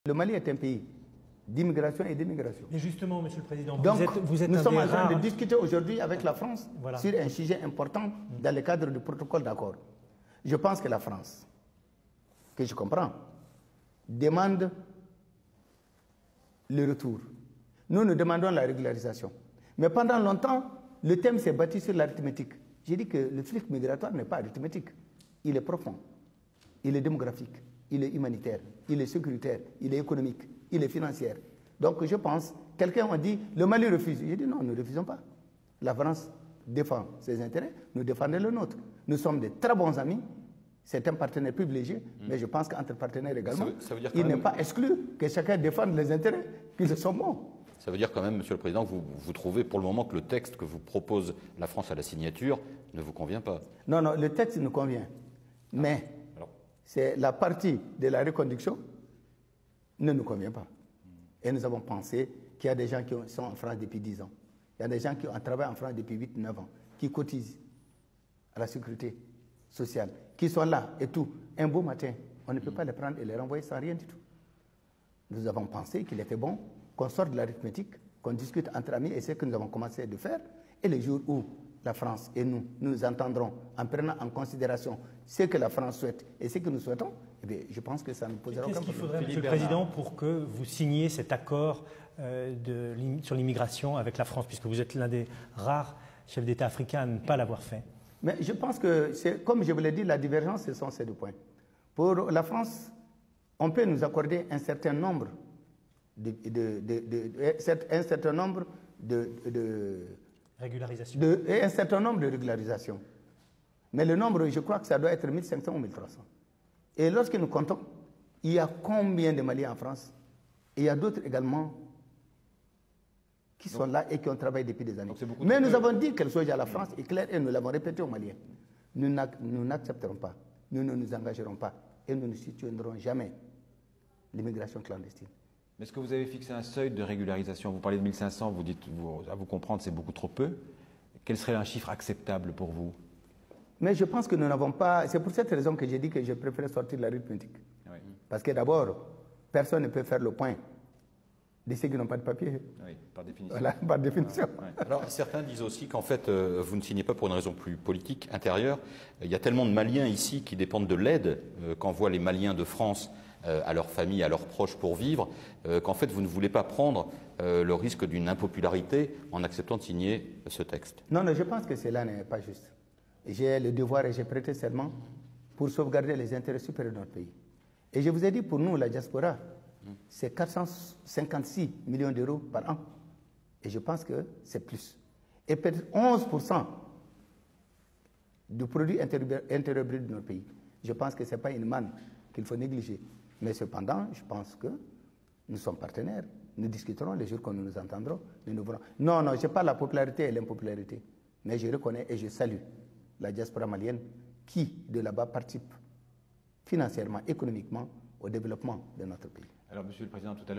Le Mali est un pays d'immigration et d'émigration. Mais justement, Monsieur le Président, Donc, vous êtes nous un sommes des en train rares... de discuter aujourd'hui avec la France Voilà. sur un sujet important dans le cadre du protocole d'accord. Je pense que la France, que je comprends, demande le retour. Nous demandons la régularisation. Mais pendant longtemps, le thème s'est bâti sur l'arithmétique. J'ai dit que le flux migratoire n'est pas arithmétique. Il est profond, il est démographique, il est humanitaire, il est sécuritaire, il est économique, il est financier. Donc je pense, quelqu'un a dit, le Mali refuse. J'ai dit non, nous ne refusons pas. La France défend ses intérêts, nous défendons le nôtre. Nous sommes de très bons amis, c'est un partenaire privilégié, mais je pense qu'entre partenaires également, ça veut dire il même... n'est pas exclu que chacun défende les intérêts qui sont bons. Ça veut dire quand même, Monsieur le Président, que vous trouvez pour le moment que le texte que vous propose la France à la signature ne vous convient pas? Non, non, le texte nous convient. Mais c'est la partie de la reconduction ne nous convient pas. Et nous avons pensé qu'il y a des gens qui sont en France depuis 10 ans. Il y a des gens qui ont travaillé en France depuis 8-9 ans, qui cotisent à la sécurité sociale, qui sont là et tout. Un beau matin, on ne peut pas les prendre et les renvoyer sans rien du tout. Nous avons pensé qu'il était bon qu'on sorte de l'arithmétique, qu'on discute entre amis, et c'est ce que nous avons commencé de faire. Et le jour où la France et nous nous entendrons en prenant en considération ce que la France souhaite et ce que nous souhaitons, eh bien, je pense que ça ne posera aucun problème. Qu'est-ce qu'il faudrait, Monsieur le Président, pour que vous signiez cet accord sur l'immigration avec la France, puisque vous êtes l'un des rares chefs d'État africains à ne pas l'avoir fait? Mais je pense que, comme je vous l'ai dit, la divergence, ce sont ces deux points. Pour la France, on peut nous accorder un certain nombre Régularisation. Et un certain nombre de régularisations. Mais le nombre, je crois que ça doit être 1500 ou 1300. Et lorsque nous comptons, il y a combien de Maliens en France? Et il y a d'autres également qui sont là et qui ont travaillé depuis des années. Mais nous avons dit quelque chose à la France, est clair, et nous l'avons répété aux Maliens. Nous n'accepterons pas, nous ne nous engagerons pas, et nous ne soutiendrons jamais l'immigration clandestine. Mais est-ce que vous avez fixé un seuil de régularisation? Vous parlez de 1500, vous dites, à vous comprendre, c'est beaucoup trop peu. Quel serait un chiffre acceptable pour vous? Mais je pense que nous n'avons pas... C'est pour cette raison que j'ai dit que je préfère sortir de l'arithmétique. Oui. Parce que d'abord, personne ne peut faire le point de ceux qui n'ont pas de papier. Oui, par définition. Voilà, par définition. Ouais. Alors, certains disent aussi qu'en fait, vous ne signez pas pour une raison plus politique, intérieure. Il y a tellement de Maliens ici qui dépendent de l'aide qu'envoient les Maliens de France à leurs familles, à leurs proches pour vivre, qu'en fait, vous ne voulez pas prendre le risque d'une impopularité en acceptant de signer ce texte. Non, non, je pense que cela n'est pas juste. J'ai le devoir et j'ai prêté serment pour sauvegarder les intérêts supérieurs de notre pays. Et je vous ai dit, pour nous, la diaspora, c'est 456 millions d'euros par an. Et je pense que c'est plus. Et peut-être 11% du produit intérieur brut de notre pays. Je pense que ce n'est pas une manne qu'il faut négliger. Mais cependant, je pense que nous sommes partenaires. Nous discuterons les jours que nous nous entendrons. Nous verrons. Non, non, je n'ai pas la popularité et l'impopularité. Mais je reconnais et je salue la diaspora malienne qui, de là-bas, participe financièrement, économiquement au développement de notre pays. Alors, Monsieur le Président, tout à l'heure,